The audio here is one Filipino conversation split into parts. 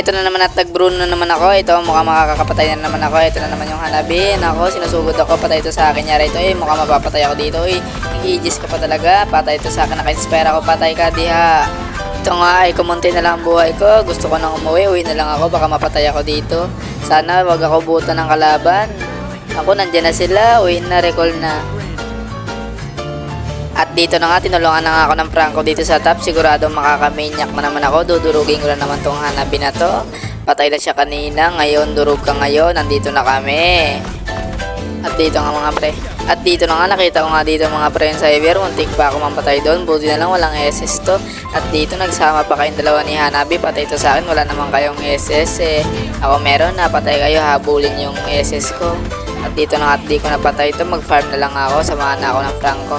Ito na naman at nag-brew na naman ako. Ito, mukhang makakapatay na naman ako. Ito na naman yung Hanabi. Ako, sinusugod ako. Patay ito sa akin. Yari ito, mukhang mapapatay ako dito. Nag-i-aegis ka pa talaga. Patay ito sa akin. Naka-inspire ako. Patay ka, diha. Ito nga ay kumunti na lang ang buhay ko. Gusto ko nang umuwi. Uwi na lang ako. Baka mapatay ako dito. Sana wag ako buta ng kalaban. Ako, nandyan na sila. Uwi na, recall na. At dito na nga, tinulungan na nga ako ng Franco dito sa top. Sigurado makaka-maniac na naman ako. Dudurugin ko na naman tong Hanabi na to. Patay na siya kanina. Ngayon, durug ka ngayon. Nandito na kami. At dito nga mga pre. At dito na nga, nakita ko nga dito mga pre yung cyber. Muntik pa ako mampatay doon. Buti na lang, walang SS to. At dito, nagsama pa kayong dalawa ni Hanabi. Patay to sa akin. Wala naman kayong SS eh. Ako meron na. Patay kayo. Habulin yung SS ko. At dito na nga, at di ko napatay to. Mag-farm na lang ako. Samahan na ako ng Franco.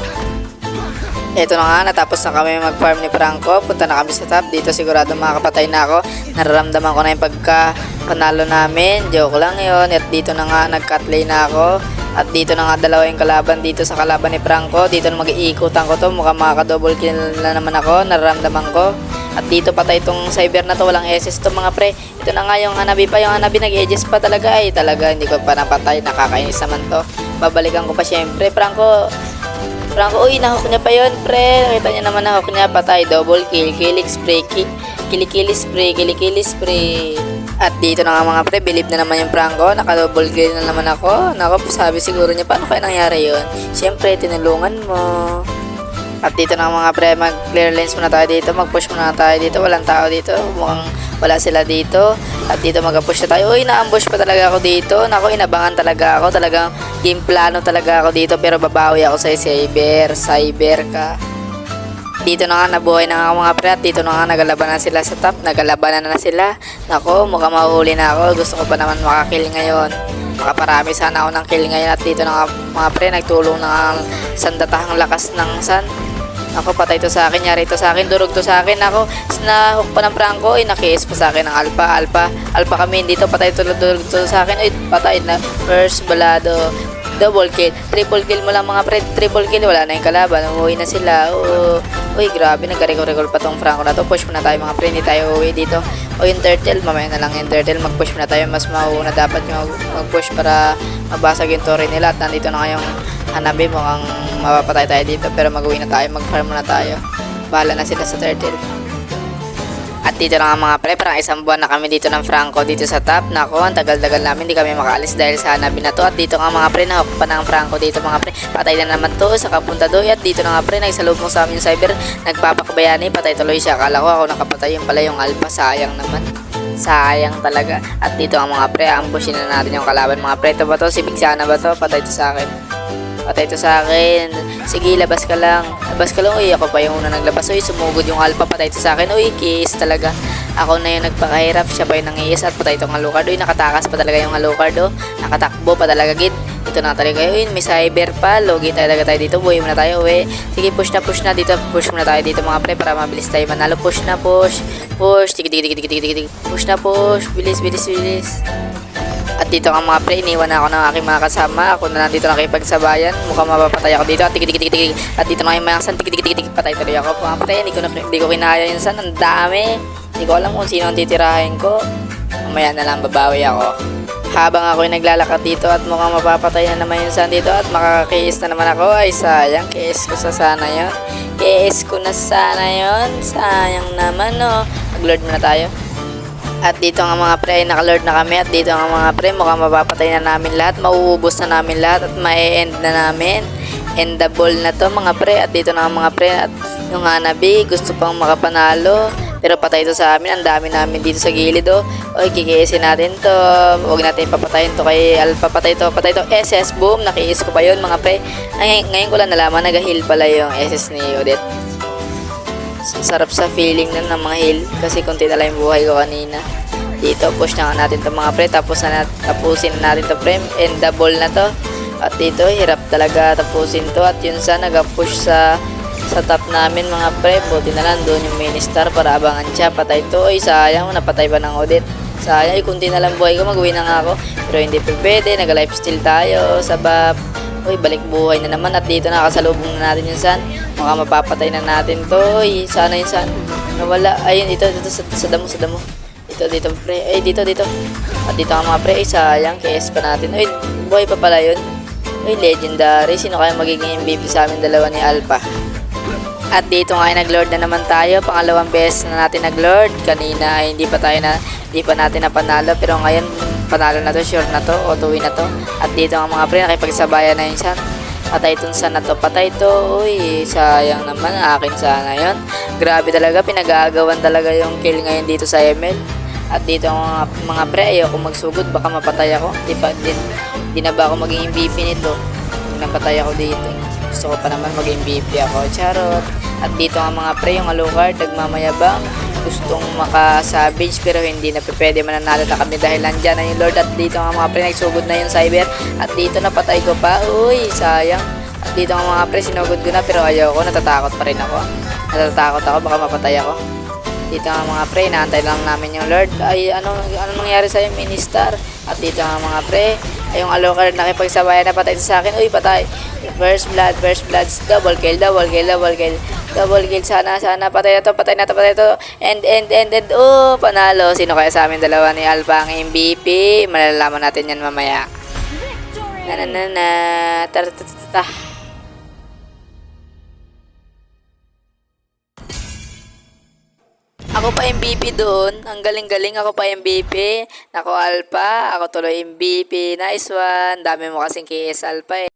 Ito na nga, natapos na kami mag-farm ni Franco. Punta na kami sa top. Dito sigurado makakapatay na ako. Nararamdaman ko na yung pagka-panalo namin. Joke lang yun. At dito na nga, nag-cut lane na ako. At dito na nga, dalawa yung kalaban dito sa kalaban ni Franco. Dito na mag-iikutan ko to. Mukhang makaka-double kill na naman ako. Nararamdaman ko. At dito patay itong cyber na to. Walang SS to mga pre. Ito na nga yung Hanabi pa. Yung Hanabi nag-edges pa talaga. Ay talaga, hindi ko pa napatay. Nakakainis naman to. Babalikan ko pa syempre. Franco, uy, nahook niya pa yun, pre. Nakita niya naman nahook niya, patay. Double kill, kilik spray, kilikili spray. At dito na nga mga pre, believe na naman yung Franco. Naka-double kill na naman ako. Naku, sabi siguro niya, paano kaya nangyari yun? Siyempre, tinulungan mo. At dito na mga pre, mag-clear lanes muna tayo dito. Mag-push muna tayo dito. Walang tao dito. Mukhang wala sila dito. At dito mag-push na tayo. Uy, na-ambush pa talaga ako dito. Naku, inabangan talaga ako. Talagang game plano talaga ako dito. Pero babawi ako sa cyber ka. Dito na nga, nabuhay na nga mga pre. At dito na nga, nagalaban na sila sa top. Nagalaban na sila. Naku, mukhang mahuhuli na ako. Gusto ko pa naman makakill ngayon. Makaparami sana ako ng kill ngayon. At dito na nga mga pre, nagtulong na nga sandatahang lakas ng sun. Ako, patay to sa akin, yari to sa akin, durog to sa akin. Ako, nahook pa ng Franco, naki-ace pa sa akin ng alpha kami dito, patay to, durog to sa akin, patay na, first balado, double kill, triple kill mo lang mga pre, triple kill, wala na yung kalaban, umuwi na sila. Uy, grabe, nagka-recall pa tong Franco na to. Push muna tayo mga pre, hindi tayo uwi dito. O yung turtle, mamaya na lang yung turtle, mag-push muna tayo, mas mauna dapat yung mag-push para mabasag yung torre nila. At nandito na nga yung Hanabi, mukhang mapapatay tayo dito, pero mag-uwi na tayo, mag-farm muna tayo. Bahala na sila sa turtle. At dito na nga mga pre, parang isang buwan na kami dito ng Franco dito sa top. Nako, ang tagal-tagal namin, hindi kami makaalis dahil sa Hanabi na to. At dito nga mga pre, nahok pa ng Franco dito mga pre. Patay na naman to sa kapunta do. At dito na nga pre, nagsalubong sa amin yung cyber, nagpapakabayani, patay tuloy siya. Akala ko ako nakapatay, yung pala yung alpha, sayang naman. Sayang talaga. At dito nga mga pre, ambushin na natin yung kalaban mga pre. Ito ba to? Si Bigsana ba to? Patay to sa akin. Patay to sa akin. Sige, labas ka lang. Labas ka lang. Uy, ako pa yung una naglabas. Uy, sumugod yung alpha. Patay to sa akin. Uy, kiss talaga. Ako na yung nagpakahirap. Siya pa yung nangiyas at patay tong Alucard. Uy, nakatakas pa talaga yung Alucard. Nakatakbo pa talaga, gid. Ito na talaga. Uy, may cyber pa. Logi talaga tayo dito. Buhay muna tayo. Uy, sige, push na dito. Push muna tayo dito mga pre para mabilis tayo manalo. Push na, push. Push. Tig. Push na, push. Bilis. At dito nga mga pre, iniwan na ako ng aking mga kasama. Ako na lang dito nakipagsabayan. Mukhang mapapatay ako dito. At tig. At dito na yung mga san. Tig. Patay tuloy ako mga pre. Hindi ko kinaya yung san. Ang dami. Hindi ko alam kung sino ang titirahin ko. Mamaya na lang babawi ako. Habang ako yung naglalakad dito at mukhang mapapatay na naman yung san dito. At makaka-KS na naman ako. Ay sayang, KS ko sa sana yun. KS ko na sana yun. Sayang naman no. Mag-lord muna tayo. At dito nga mga pre, naka-lord na kami. At dito nga mga pre, mukhang mapapatay na namin lahat. Mauubos na namin lahat. At ma-end na namin. Endable na to mga pre. At dito na nga mga pre, at yung Hanabi, gusto pang makapanalo. Pero patay to sa amin. Ang dami namin dito sa gilid Oy, kikiisin natin to. Huwag natin papatayin to kay Alpha. Patay to. SS, boom. Nakiis ko pa yun mga pre. Ngayon ko lang nalaman, nag-heal pala yung SS ni Odette. Sarap sa feeling nun ng mga heal kasi konti na lang yung buhay ko kanina. Dito push na natin to mga pre, tapusin na natin to pre, endable na to. At dito hirap talaga tapusin to. At yun sa nag-push sa top namin mga pre, buti na lang doon yung minister para abangan siya. Patay to. Ay sayang, napatay pa ng Odette. Sayang, kunti na lang buhay ko, mag-uwi na nga ako, pero hindi pa pwede, nag-lifesteal tayo sa buff. Uy, balik buhay na naman. At dito nakasalubong na natin yung sun. Mukhang mapapatay na natin to. Uy, sana yung sun nawala. Ayun, ito sa damo. Ito Dito, pre. Ay, dito. At dito nga mga pre. Ay, sayang. KS pa natin. Ay, buhay pa pala yun. Ay, legendary. Sino kaya magiging MVP sa amin dalawa ni Alpha? At dito nga ay nag-lord na naman tayo. Pangalawang beses na natin nag-lord. Kanina ay hindi pa natin napanalo. Pero ngayon, panalo na to. Sure na to. Auto-win na to. At dito nga mga pre, nakipagsabayan na yun siya. Patay itong sana to. Patay to. Uy, sayang naman. Akin sana yun. Grabe talaga. Pinag-aagawan talaga yung kill ngayon dito sa ML. At dito ang mga pre, ayoko magsugod. Baka mapatay ako. Di na ba ako maging MVP nito? Napatay ako dito. Gusto ko pa naman maging MVP ako. Charot. At dito ang mga pre, yung Alucard, nagmamayabang. Gustong maka-savage pero hindi na pwede mananalo na kami dahil nandyan na yung Lord. At dito ang mga pre, nagsugod na yung Cyber. At dito napatay ko pa. Uy, sayang. At dito ang mga pre, sinugod ko na pero ayaw ko. Natatakot pa rin ako. Natatakot ako, baka mapatay ako. Dito ang mga pre, naantay lang namin yung Lord. Ay, ano nangyari sa'yo, Ministar? At dito ang mga pre, ay yung Alucard nakipagsabayan na patay sa akin. Uy, patay. First blood. Double kill. Sana. Patay na to. And. Oh, panalo. Sino kaya sa amin dalawa ni Alpha ang MVP? Malalaman natin yan mamaya. Tara. Ako pa MVP doon. Ang galing-galing, ako pa MVP. Nako Alpha, ako tuloy MVP. Nice one. Dami mo kasing KS Alpha eh.